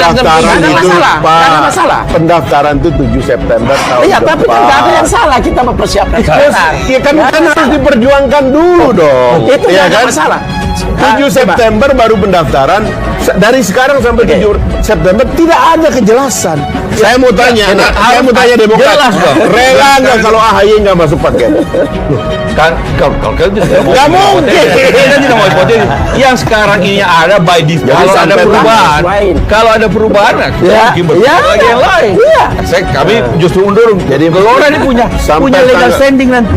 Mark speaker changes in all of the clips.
Speaker 1: Pendaftaran
Speaker 2: Nggak ada
Speaker 1: itu,
Speaker 2: masalah.
Speaker 1: Pak,
Speaker 2: Nggak ada masalah.
Speaker 1: pendaftaran itu 7 September tahun
Speaker 2: Iya, tapi kan nggak ada
Speaker 1: depan.
Speaker 2: yang salah kita mempersiapkan sekarang.
Speaker 1: Iya kan harus diperjuangkan dulu dong.
Speaker 2: Itu
Speaker 1: Iya
Speaker 2: nggak ada
Speaker 1: kan?
Speaker 2: masalah.
Speaker 1: 7 September baru pendaftaran. Dari sekarang sampai 7 September tidak ada kejelasan. Saya mau tanya, saya mau tanya Demokrat,
Speaker 3: jelas dong.
Speaker 1: rela nggak kalau AHY nggak masuk paket?
Speaker 3: Kan kalau
Speaker 1: Nggak mungkin.
Speaker 3: kita tidak mau hipotesis. Yang sekarang ini ada by default.
Speaker 1: Jadi
Speaker 3: Kalau ada
Speaker 1: sampai
Speaker 3: perubahan,
Speaker 2: lain.
Speaker 3: kalau ada perubahan,
Speaker 2: Ya,
Speaker 3: mungkin berpikir lagi yang lain.
Speaker 2: Iya.
Speaker 3: Kami justru mendorong.
Speaker 1: Jadi
Speaker 3: Gelora ini punya
Speaker 1: sampai
Speaker 3: legal
Speaker 1: tanggal-
Speaker 3: standing nanti.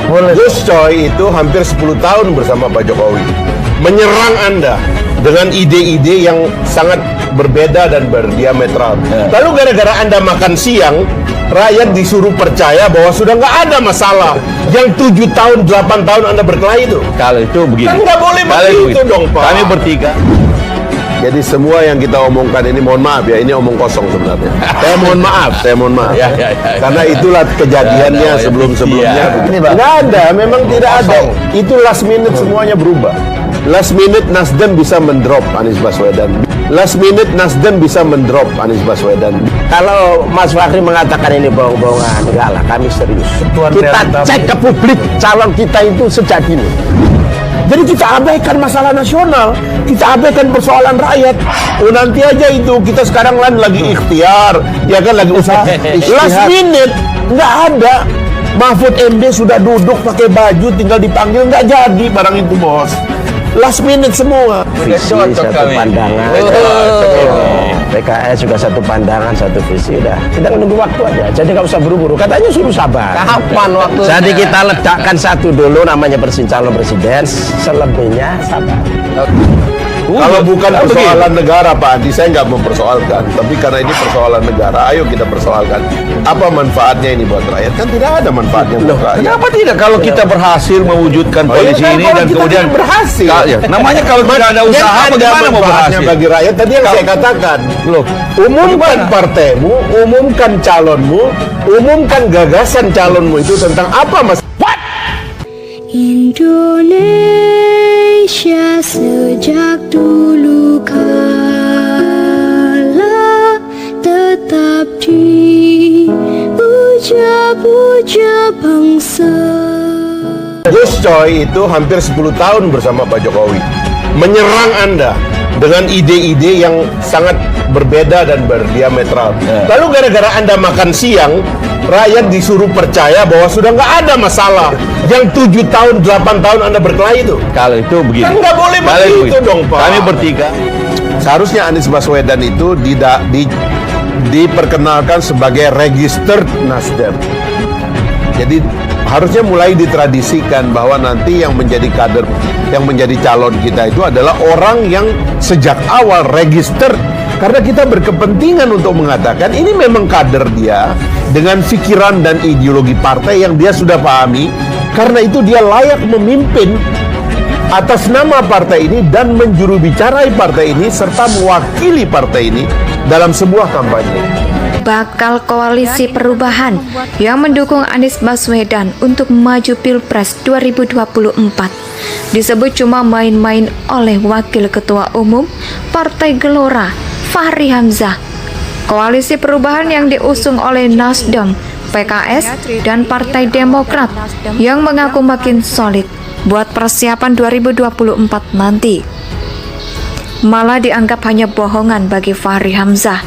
Speaker 1: Gus Coy itu hampir 10 tahun bersama Pak Jokowi menyerang Anda dengan ide-ide yang sangat berbeda dan berdiametral. Lalu gara-gara Anda makan siang, rakyat disuruh percaya bahwa sudah nggak ada masalah. Yang 7 tahun, 8 tahun Anda berkelahi itu.
Speaker 3: Kalau itu begini.
Speaker 1: Kan nggak boleh
Speaker 3: Kalau
Speaker 1: begitu dong, Pak.
Speaker 3: Kami bertiga.
Speaker 1: Jadi semua yang kita omongkan ini, mohon maaf ya, ini omong kosong sebenarnya. Saya mohon maaf.
Speaker 3: Ya.
Speaker 1: Karena itulah kejadiannya
Speaker 3: Ya,
Speaker 1: sebelum-sebelumnya.
Speaker 3: iya.
Speaker 1: Begini, Bang. Nggak ada, memang tidak ada. Itu last minute semuanya berubah. Last minute Nasdem bisa mendrop Anies Baswedan. Last minute Nasdem bisa mendrop Anies Baswedan.
Speaker 2: Kalau Mas Fakri mengatakan ini bohong-bohongan, enggak lah, kami serius. Kita cek ke publik calon kita itu sejak dini. Jadi kita abaikan masalah nasional, kita abaikan persoalan rakyat. Oh nanti aja itu, kita sekarang lagi ikhtiar, ya kan lagi usaha. Last minute nggak ada. Mahfud MD sudah duduk pakai baju, tinggal dipanggil nggak jadi barang itu bos. Last minute semua. Visi
Speaker 3: cocok
Speaker 2: satu
Speaker 3: kami.
Speaker 2: pandangan. PKS juga satu pandangan, satu visi, udah. Kita menunggu waktu aja. Jadi nggak usah buru-buru. Katanya suruh sabar.
Speaker 3: Kapan waktunya?
Speaker 2: Jadi kita letakkan satu dulu, namanya calon presiden. Selebihnya sabar.
Speaker 1: Kalau bukan
Speaker 3: Begini.
Speaker 1: persoalan negara Pak Andi, saya nggak mempersoalkan. Tapi karena ini persoalan negara, ayo kita persoalkan. Apa manfaatnya ini buat rakyat? Kan tidak ada manfaatnya buat rakyat.
Speaker 3: Kenapa tidak kalau kita berhasil mewujudkan
Speaker 1: Oh, iya,
Speaker 3: koalisi
Speaker 1: kan
Speaker 3: ini
Speaker 1: kalau
Speaker 3: dan
Speaker 1: kita
Speaker 3: kemudian
Speaker 1: tidak berhasil.
Speaker 3: Ya, namanya kalau tidak ada
Speaker 1: Yang
Speaker 3: usaha
Speaker 1: ada
Speaker 3: bagaimana mau
Speaker 1: manfaatnya
Speaker 3: berhasil?
Speaker 1: bagi rakyat? Tadi yang saya katakan.
Speaker 3: Loh,
Speaker 1: Umumkan
Speaker 3: bagaimana?
Speaker 1: partaimu, umumkan calonmu, umumkan gagasan calonmu itu tentang apa mas?
Speaker 4: Indonesia sejak dulu kala tetap dipuja-puja bangsa.
Speaker 1: Gus Coy itu hampir 10 tahun bersama Pak Jokowi menyerang Anda dengan ide-ide yang sangat berbeda dan berdiametral. Lalu gara-gara Anda makan siang, rakyat disuruh percaya bahwa sudah nggak ada masalah. Yang 7 tahun, 8 tahun Anda berkelahi itu.
Speaker 3: Kalau itu begini.
Speaker 1: Kan nggak boleh
Speaker 3: Kalau
Speaker 1: begitu dong, Pak.
Speaker 3: Kami bertiga.
Speaker 1: Seharusnya Anies Baswedan itu diperkenalkan sebagai registered Nasdem. Jadi harusnya mulai ditradisikan bahwa nanti yang menjadi kader, yang menjadi calon kita itu adalah orang yang sejak awal register. Karena kita berkepentingan untuk mengatakan ini memang kader dia dengan pikiran dan ideologi partai yang dia sudah pahami. Karena itu dia layak memimpin atas nama partai ini dan menjurubicarai partai ini serta mewakili partai ini dalam sebuah kampanye.
Speaker 5: Bakal koalisi perubahan yang mendukung Anies Baswedan untuk maju Pilpres 2024 disebut cuma main-main oleh Wakil Ketua Umum Partai Gelora, Fahri Hamzah. Koalisi perubahan yang diusung oleh Nasdem, PKS, dan Partai Demokrat yang mengaku makin solid buat persiapan 2024 nanti malah dianggap hanya bohongan bagi Fahri Hamzah.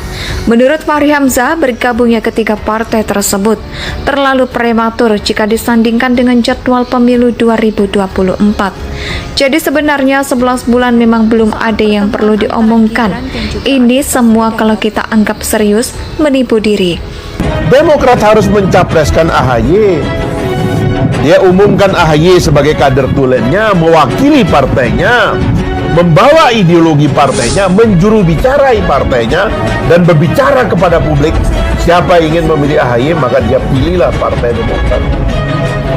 Speaker 5: Menurut Fahri Hamzah, bergabungnya ketiga partai tersebut terlalu prematur jika disandingkan dengan jadwal pemilu 2024. Jadi sebenarnya 11 bulan memang belum ada yang perlu diomongkan. Ini semua kalau kita anggap serius menipu diri.
Speaker 1: Demokrat harus mencapreskan AHY. Dia umumkan AHY sebagai kader tulennya, mewakili partainya, membawa ideologi partainya, menjurubicarai partainya, dan berbicara kepada publik. Siapa ingin memilih AHY, maka dia pilihlah Partai Demokrat.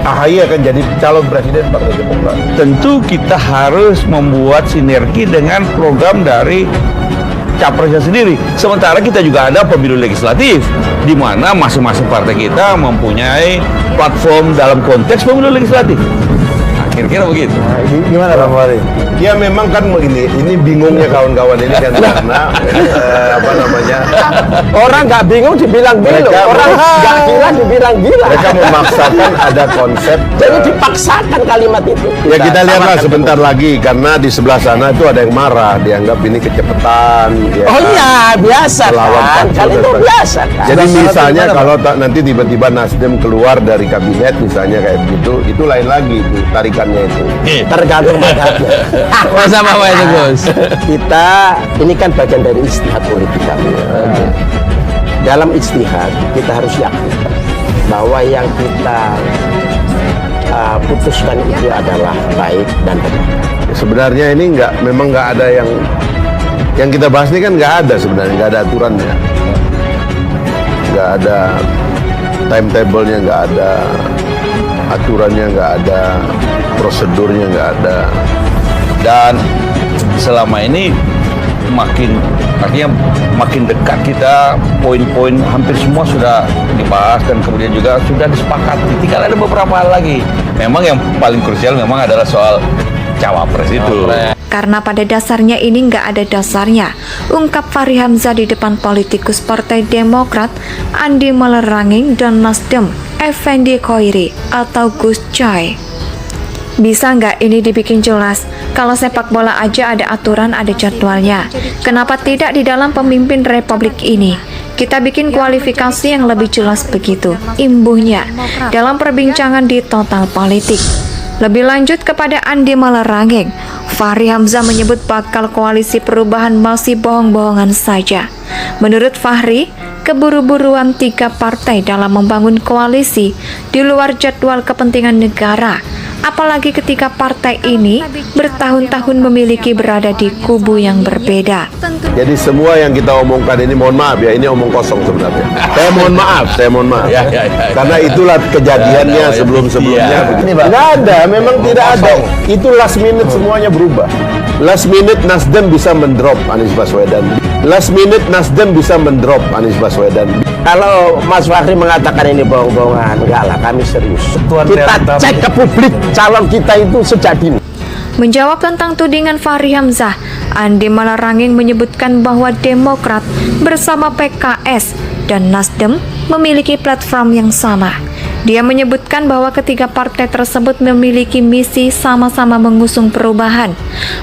Speaker 1: AHY akan jadi calon presiden Partai Demokrat.
Speaker 3: Tentu kita harus membuat sinergi dengan program dari capresnya sendiri. Sementara kita juga ada pemilu legislatif, di mana masing-masing partai kita mempunyai platform dalam konteks pemilu legislatif. Nah, Kira-kira begitu.
Speaker 2: Gimana Bang Fahri?
Speaker 1: Ya memang kan ini bingungnya kawan-kawan ini kan karena apa namanya,
Speaker 2: Orang nggak bingung dibilang bingung,
Speaker 1: Mereka-
Speaker 2: orang nggak gila dibilang gila.
Speaker 1: mereka memaksakan ada konsep.
Speaker 2: Jadi dipaksakan kalimat itu.
Speaker 1: Ya kita lihatlah
Speaker 2: samakan
Speaker 1: sebentar lagi karena di sebelah sana itu ada yang marah, dianggap ini kecepatan. Ya
Speaker 2: Oh
Speaker 1: kan?
Speaker 2: iya, biasa
Speaker 1: Melawan
Speaker 2: kan.
Speaker 1: Pancasila
Speaker 2: Kan itu
Speaker 1: dan sebagainya.
Speaker 2: biasa kan.
Speaker 1: Jadi
Speaker 3: Sebelah sana
Speaker 1: misalnya
Speaker 3: tuh gimana,
Speaker 1: kalau nanti tiba-tiba Nasdem keluar dari kabinet misalnya kayak begitu, itu lain lagi itu tarikannya itu.
Speaker 2: Tergantung madhabnya.
Speaker 3: Sama apa itu Gus?
Speaker 2: Kita ini kan bagian dari istihad politik kami. Dalam istihad kita harus yakin bahwa yang kita putuskan itu adalah baik dan benar.
Speaker 1: Sebenarnya ini memang nggak ada yang kita bahas ini kan nggak ada sebenarnya, nggak ada aturannya, nggak ada timetable-nya, nggak ada aturannya, nggak ada prosedurnya, nggak ada.
Speaker 3: Dan selama ini artinya makin dekat kita, poin-poin hampir semua sudah dibahas dan kemudian juga sudah disepakati. Tinggal ada beberapa hal lagi. Memang yang paling krusial memang adalah soal cawapres itu.
Speaker 5: Karena pada dasarnya ini nggak ada dasarnya, ungkap Fahri Hamzah di depan politikus Partai Demokrat, Andi Malarangeng dan Nasdem, Effendi Khoiri atau Gus Coy. Bisa nggak ini dibikin jelas? Kalau sepak bola aja ada aturan, ada jadwalnya. Kenapa tidak di dalam pemimpin republik ini? Kita bikin kualifikasi yang lebih jelas begitu, imbuhnya, dalam perbincangan di Total Politik. Lebih lanjut kepada Andi Malarangeng, Fahri Hamzah menyebut bakal koalisi perubahan masih bohong-bohongan saja. Menurut Fahri, keburu-buruan 3 partai dalam membangun koalisi di luar jadwal kepentingan negara. Apalagi ketika partai ini bertahun-tahun memiliki berada di kubu yang berbeda.
Speaker 1: Jadi semua yang kita omongkan ini, mohon maaf ya, ini omong kosong sebenarnya. Saya mohon maaf.
Speaker 3: Ya.
Speaker 1: Karena itulah kejadiannya
Speaker 3: Ya,
Speaker 1: sebelum-sebelumnya.
Speaker 3: iya.
Speaker 1: Begini, nggak ada, memang tidak ada. Itu last minute semuanya berubah. Last minute Nasdem bisa mendrop Anies Baswedan. Last minute Nasdem bisa mendrop Anies Baswedan.
Speaker 2: Kalau Mas Fahri mengatakan ini bohong-bohongan, enggak lah, kami serius. Kita cek ke publik calon kita itu sejak dini.
Speaker 5: Menjawab tentang tudingan Fahri Hamzah, Andi Malarangeng menyebutkan bahwa Demokrat bersama PKS dan Nasdem memiliki platform yang sama. Dia menyebutkan bahwa ketiga partai tersebut memiliki misi sama-sama mengusung perubahan.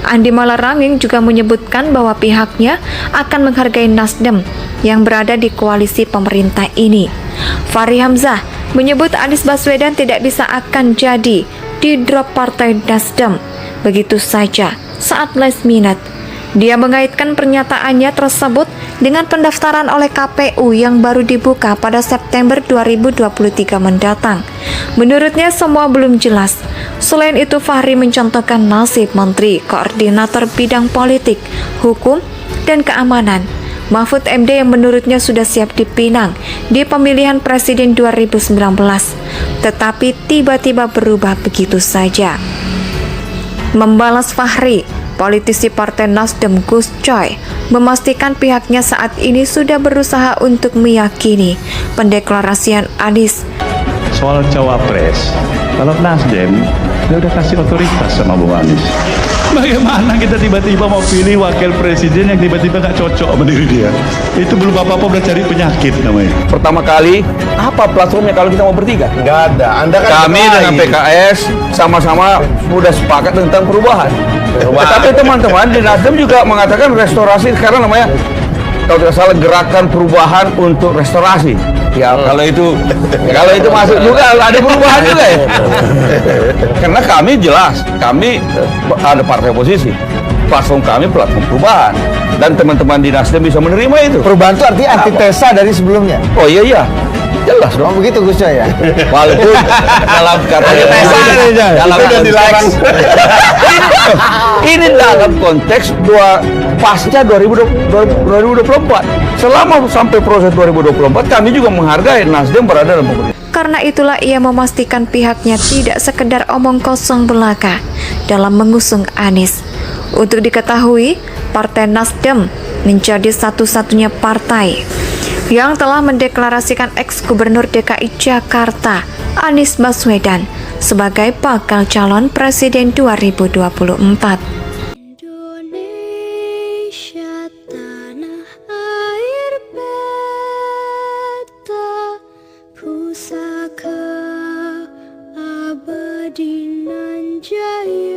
Speaker 5: Andi Malarangeng juga menyebutkan bahwa pihaknya akan menghargai Nasdem yang berada di koalisi pemerintah ini. Fahri Hamzah menyebut Anies Baswedan tidak bisa akan jadi di drop partai Nasdem begitu saja saat last minute. Dia mengaitkan pernyataannya tersebut dengan pendaftaran oleh KPU yang baru dibuka pada September 2023 mendatang. Menurutnya semua belum jelas. Selain itu, Fahri mencontohkan nasib Menteri Koordinator Bidang Politik, Hukum, dan Keamanan Mahfud MD yang menurutnya sudah siap dipinang di pemilihan Presiden 2019, tetapi tiba-tiba berubah begitu saja. Membalas Fahri, politisi Partai Nasdem Gus Coy memastikan pihaknya saat ini sudah berusaha untuk meyakini pendeklarasian Anies.
Speaker 6: Soal cawapres, kalau Nasdem dia udah kasih otoritas sama Bung Anies. Bagaimana kita tiba-tiba mau pilih wakil presiden yang tiba-tiba nggak cocok sama diri dia? Itu belum apa-apa udah cari penyakit namanya.
Speaker 3: Pertama kali, apa platformnya kalau kita mau bertiga?
Speaker 1: Nggak ada. Anda kan
Speaker 3: Kami dengan PKS sama-sama sudah sepakat tentang perubahan. Tetapi teman-teman di Nasdem juga mengatakan restorasi sekarang namanya, kalau tidak salah, gerakan perubahan untuk restorasi. Ya kalau itu masuk juga ada perubahan juga ya. Karena kami jelas, kami ada partai oposisi. Platform kami platform perubahan, dan teman-teman di Nasdem bisa menerima itu.
Speaker 2: Perubahan itu artinya antitesa dari sebelumnya.
Speaker 3: Oh iya, jelas dong.
Speaker 2: Begitu Gus Coy ya.
Speaker 3: Walaupun dalam dalam konteks ini dalam konteks pasca 2024. Selama sampai proses 2024 kami juga menghargai Nasdem berada dalam pemerintahan.
Speaker 5: Karena itulah ia memastikan pihaknya tidak sekedar omong kosong belaka dalam mengusung Anies. Untuk diketahui, Partai Nasdem menjadi satu-satunya partai yang telah mendeklarasikan ex-gubernur DKI Jakarta Anies Baswedan sebagai bakal calon presiden 2024.
Speaker 4: Indonesia tanah air beta, pusaka abadi nan jaya.